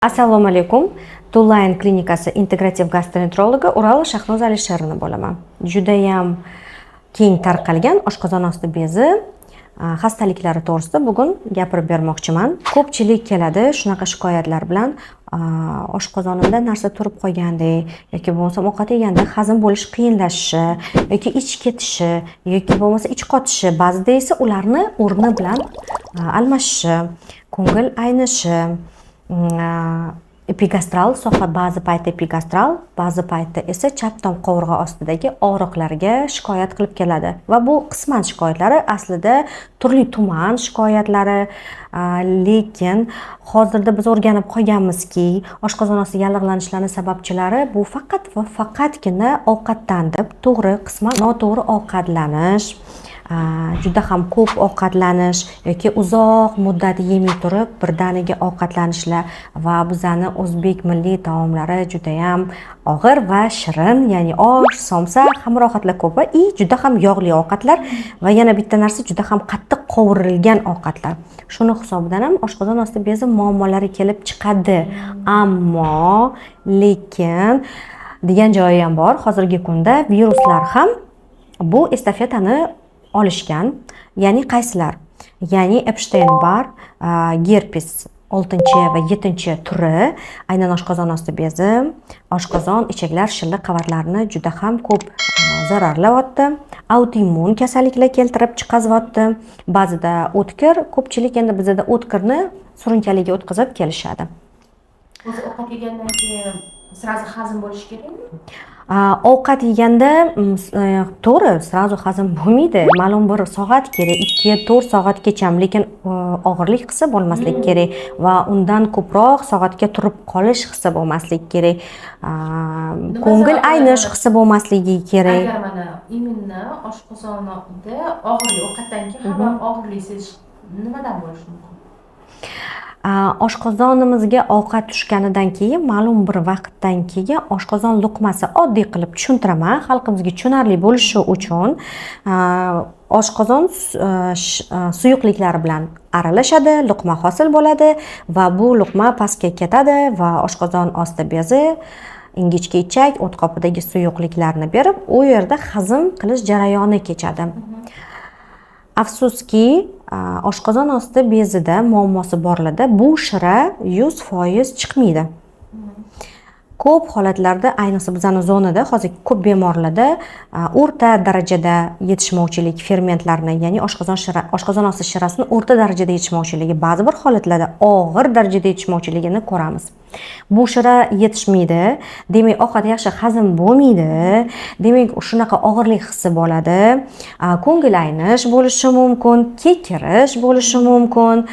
Assalomu alaykum. Tullayn klinikasi integrativ gastroenterologi Ural Shahnoza Alisherovna bo'laman. Juda ham keng tarqalgan oshqozon osti bezi xastaliklari to'g'risida bugun gapirib bermoqchiman. Ko'pchilik keladi shunaqa shikoyatlar bilan, oshqozonimda narsa turib qolgandek yoki bo'lmasa ovqat yeganda hazm bo'lish qiyinlashishi yoki ich ketishi yoki bo'lmasa ich qotishi, ba'zida esa ularni o'rni bilan almashishi, ko'ngil aynishi, epigastral soha, ba'zi paytda epigastral, ba'zi paytda esa chap tom qovurg'a ostidagi og'riqlarga shikoyat qilib keladi. Va bu qisman shikoyatlari aslida turli tuman shikoyatlari, lekin hozirda biz o'rganib qolganmizki, oshqozon osti yallig'lanishlarning sababchilari bu faqat va faqatgina ovqatdan deb, to'g'ri qisman noto'g'ri ovqatlanish, juda ham ko'p ovqatlanish yoki uzoq muddat yemay turib birdaniga ovqatlanishlar va bizani o'zbek milliy taomlari juda ham og'ir va shirin, ya'ni osh, somsa, hamrohatlar ko'p va juda ham yog'li ovqatlar va yana bitta narsa juda ham qattiq qovurilgan ovqatlar. Shuni hisobidan ham oshqozon osti bezi muammolari kelib chiqadi. Ammo lekin degan joyi ham bor. Hozirgi kunda viruslar ham bu estafetani olishgan. Ya'ni qaysilar? Ya'ni Epstein-Barr, gerpes 6 va 7 turi, aynan oshqozon osti bezi, oshqozon, ichaklar, shilliq qavatlarini juda ham ko'p zararlayapti. Autoimmun kasalliklar keltirib chiqazyapti. Ba'zida o'tkir, ko'pchilik endi bizda o'tkirni surunkaliga o'tkazib kelishadi. O'zi ovqat yegandan keyin srazi hazm bo'lishi kerakmi? Ovqat yeganda to'g'ri, srazu hazm bo'lmaydi. Ma'lum bir soat kerak, 2-4 soatgacha, lekin og'irlik hissi bo'lmaslik kerak va undan ko'proq soatga turib qolish hissi bo'lmaslik kerak. Ko'ngil aynish hissi bo'lmasligi kerak. Agar mana immunni oshqozonida og'irlik, ovqatdan keyin hamma og'irlik sezish nimadan bo'lishi mumkin? Oshqozonimizga ovqat tushganidan keyin ma'lum bir vaqtdan keyin oshqozon luqmasi, oddiy qilib tushuntiraman xalqimizga tushunarli bo'lishi uchun, oshqozon suyuqliklari bilan aralashadi, luqma hosil bo'ladi va bu luqma pastga ketadi va oshqozon osti bezi ingichka ichak o't qopidagi suyuqliklarni berib, u yerda hazm qilish jarayoni kechadi. Afsuski, oshqozon osti bezida muammosi borlarda bu shira 100% chiqmaydi. Ko'p holatlarda, ayniqsa bizning zonada hozir ko'p bemorlarda o'rta darajada yetishmovchilik fermentlarini, ya'ni oshqozon osti shirasining o'rta darajada yetishmovchiligi, ba'zi bir holatlarda og'ir darajada yetishmovchiligini ko'ramiz. Bu shira yetishmaydi, demak ovqat yaxshi hazm bo'lmaydi, demak shunaqa og'irlik hissi bo'ladi, ko'ngil aynish bo'lishi mumkin, kekirish bo'lishi mumkin,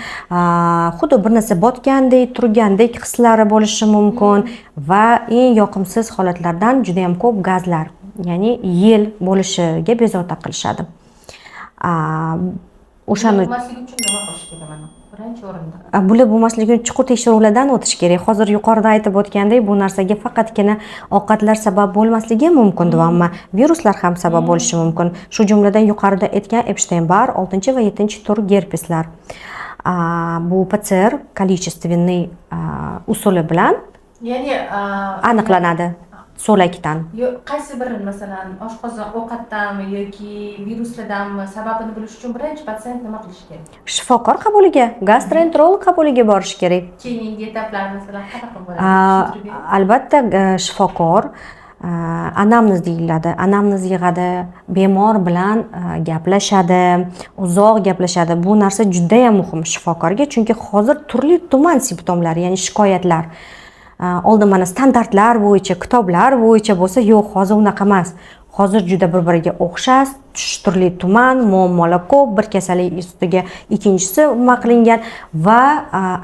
xuddi bir narsa botgandek, turgandek hislari bo'lishi mumkin va eng yoqimsiz holatlardan juda ham ko'p gazlar, ya'ni yel bo'lishiga bezovta qilishadi. O'shani bo'lmasligi uchun nima qilish kerak mana? Birinchi o'rinda. Bular bo'lmasligi uchun chuqur tekshiruvlardan o'tish kerak. Hozir yuqorida aytib o'tgandek, bu narsaga faqatgina ovqatlar sabab bo'lmasligi mumkin, ammo viruslar ham sabab bo'lishi mumkin. Shu jumladan yuqorida aytgan Epstein-Barr 6 va 7 tur gerpeslar. Bu PCR количественный usuli bilan ya'ni aniqlanadi so'lakdan. Qaysi biri, masalan, oshqozon ovqatdanmi yoki viruslardanmi sababini bilish uchun birinchi patsient nima qilish kerak? Shifokor qabuliga, gastroenterolog qabuliga borish kerak. Keyingi etaplar masalan qanaqa bo'ladi? Albatta, shifokor anamnez deyiladi. Anamnez yig'adi, bemor bilan gaplashadi, uzoq gaplashadi. Bu narsa juda ham muhim shifokorga, chunki hozir turli tuman simptomlar, ya'ni shikoyatlar. Oldin mana standartlar bo'yicha, kitoblar bo'yicha bo'lsa, yo'q, hozir unaqa emas. Hozir juda bir-biriga o'xshash, turli tuman muammolar ko'p, bir kasallik ustiga ikkinchisi nima qilingan va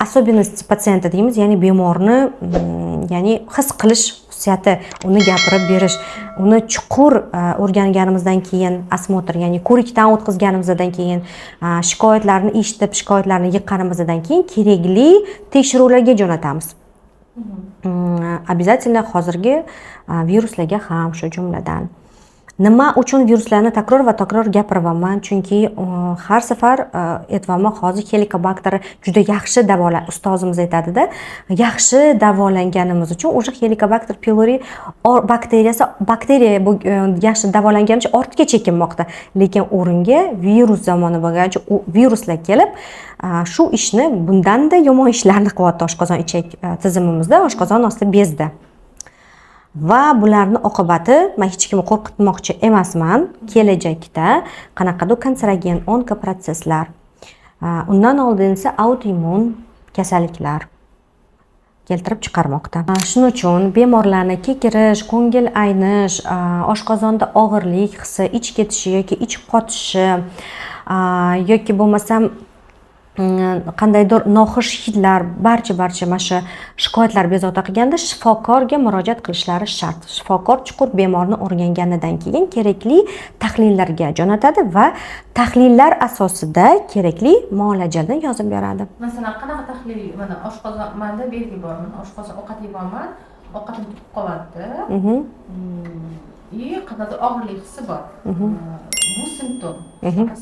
особенность patsienta deymiz, ya'ni bemorni, ya'ni his qilish xususiyati, uni gapirib berish, uni chuqur o'rganganimizdan keyin, osmotr, ya'ni ko'rikdan o'tkazganimizdan keyin, shikoyatlarni eshitib, shikoyatlarni yiqqanimizdan keyin kerakli tekshiruvlarga jo'natamiz. Обязательно hozirgi viruslarga ham shu jumladan. Nima uchun viruslarni takror va takror gapiraman? Chunki har safar aytvaman, hozir helikobakter juda yaxshi ustozimiz aytadida, yaxshi davolanganimiz uchun o'sha helikobakter pylori bakteriya yaxshi davolangani uchun ortga chekinmoqda. Lekin o'ringa virus zamoni bo'lgancha u viruslar kelib, shu ishni bundanda yomon ishlarni qilyapti oshqozon ichak tizimimizda, oshqozon osti bezda. Va bularning oqibati, men hech kimni qo'rqitmoqchi emasman, kelajakda qanaqadir kanserogen onkoprotsesslar, undan oldin esa autoimmun kasalliklar keltirib chiqarmoqda. Shuning uchun bemorlarning kekirish, ko'ngil aynish, oshqozonda og'irlik hissi, ich ketishi yoki ich qotishi yoki bo'lmasam qandaydir noxush hidlar, barcha mana shu shikoyatlar bezovta qilganda shifokorga murojaat qilishlari shart. Shifokor chuqur bemorni o'rganganidan keyin kerakli tahlillarga jo'natadi va tahlillar asosida kerakli muolajalarni yozib beradi. Masalan, qanaqa tahlil, mana oshqozon, menda belgi bor, oshqozon ovqat yeyapman, ovqatim turib qolyapti. Qandaydir og'irlik hissi bor. Bu simptom,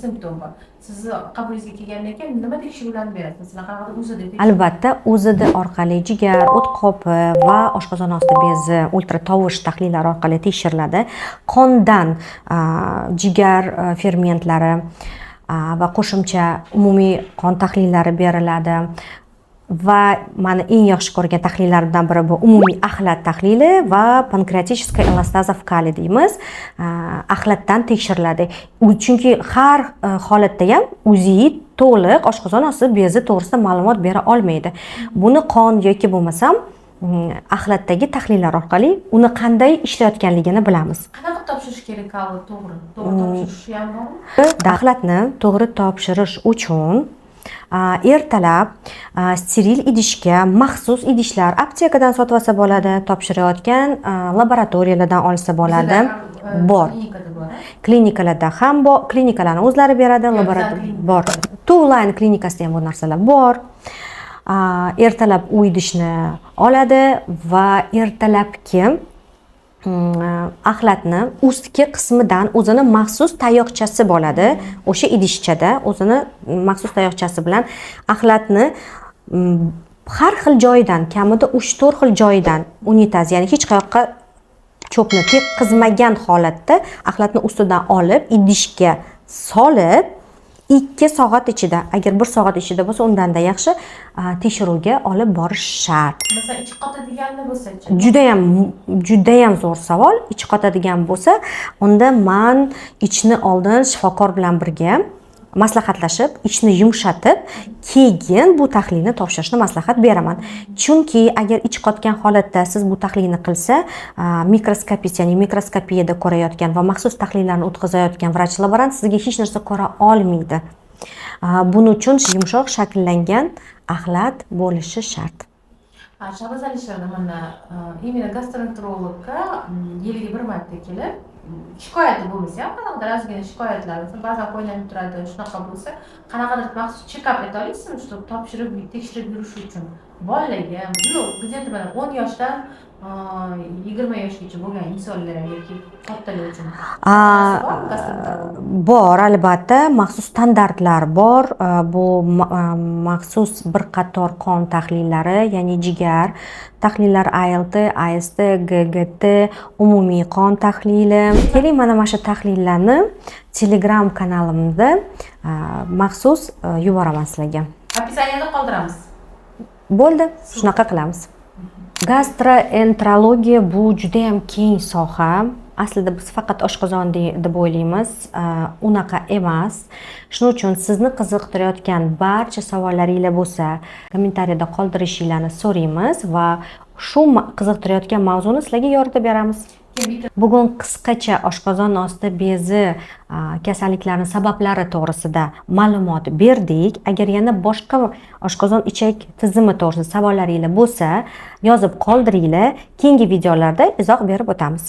simptom bor. Sizni qabulingizga kelgandan keyin nima tekshiruvlarni berasiz? Masalan, qanaqadir UZD Albatta, UZD orqali jigar, o't qopi va oshqozon osti bezi ultratovush tahlillari orqali tekshiriladi. Qondan jigar fermentlari va qo'shimcha umumiy qon tahlillari beriladi. Va meni eng yaxshi ko'rgan tahlillardan biri bu umumiy axlat tahlili va pankreatichеская эластаза в калий deymiz. Axlatdan tekshiriladi. Chunki har holatda ham UZI to'liq oshqozon osti bezi to'g'risida ma'lumot bera olmaydi. Buni qon yoki bo'lmasam axlatdagi tahlillar orqali uni qanday ishlayotganligini bilamiz. Qanaqa topshirish kerak to'g'ri? To'g'ri topshirish ham bormi? Axlatni to'g'ri topshirish uchun ertalab steril idishga, maxsus idishlar aptekadan sotib olsa bo'ladi, topshirayotgan laboratoriyalardan olsa bo'ladi. Bor. Klinikalarda ham bor, klinikalarning o'zlari beradi, laboratoriya bor. Two-line klinikasida ham bu narsalar bor. Ertalab u idishni oladi va ertalabki axlatni ustki qismidan o'zini maxsus tayoqchasi bo'ladi. O'sha idishchada o'zini maxsus tayoqchasi bilan axlatni har xil joyidan, kamida 3-4 xil joyidan unitaz, ya'ni hech qayoqqa cho'pni tekkizmagan holatda axlatni ustidan olib, idishga solib 2 soat ichida, agar 1 soat ichida bo'lsa, undanda yaxshi tekshiruvga olib borish shart. Masalan, ichi qotadiganlar bo'lsa-chi? Juda ham zo'r savol. Ichi qotadigan bo'lsa, unda men ichni oldin shifokor bilan birga maslahatlashib, ichni yumshatib, keyin bu tahlilni topshirishni maslahat beraman. Chunki agar ich qotgan holatda siz bu tahlilni qilsa, mikroskopist, ya'ni mikroskopiyada ko'rayotgan va maxsus tahlillarni o'tkazayotgan vrach laborant sizga hech narsa ko'ra olmaydi. Buning uchun yumshoq shakllangan axlat bo'lishi shart. Shahboz Alisherda mana imенно gastroenterologga yiliga 1 marta kelib, shikoyati bo'lmasa ham, qanaqadir ozgina shikoyatlar, ba'zan qo'ylanib turadi, shunaqa bo'lsa, qanaqadir maxsus check-up eta olasizmi, shu topshirib, tekshirib yurish uchun? Bolalarga, где-то mana 10 yoshdan 20 yoshgacha bo'lgan insonlar yoki kattalar uchun bor, albatta, maxsus standartlar bor. Bu maxsus bir qator qon tahlillari, ya'ni jigar tahlillar, ALT, AST, GGT, umumiy qon tahlili. Keling, mana shu tahlillarni Telegram kanalimda maxsus yuboraman sizlarga. Описаниеda qoldiramiz. Bo'ldi, shunaqa qilamiz. Gastroenterologiya bu juda ham keng soha. Aslida biz faqat oshqozon deb o'ylaymiz, unaqa emas. Shuning uchun sizni qiziqtirayotgan barcha savollaringiz bo'lsa, kommentariyada qoldirishingizni so'raymiz va shu qiziqtirayotgan mavzuni sizlarga yoritib beramiz. Bugun qisqacha oshqozon osti bezi kasalliklarining sabablari to'g'risida ma'lumot berdik. Agar yana boshqa oshqozon ichak tizimi to'g'risida savollaringiz bo'lsa, yozib qoldiringlar. Keyingi videolarda izoh berib o'tamiz.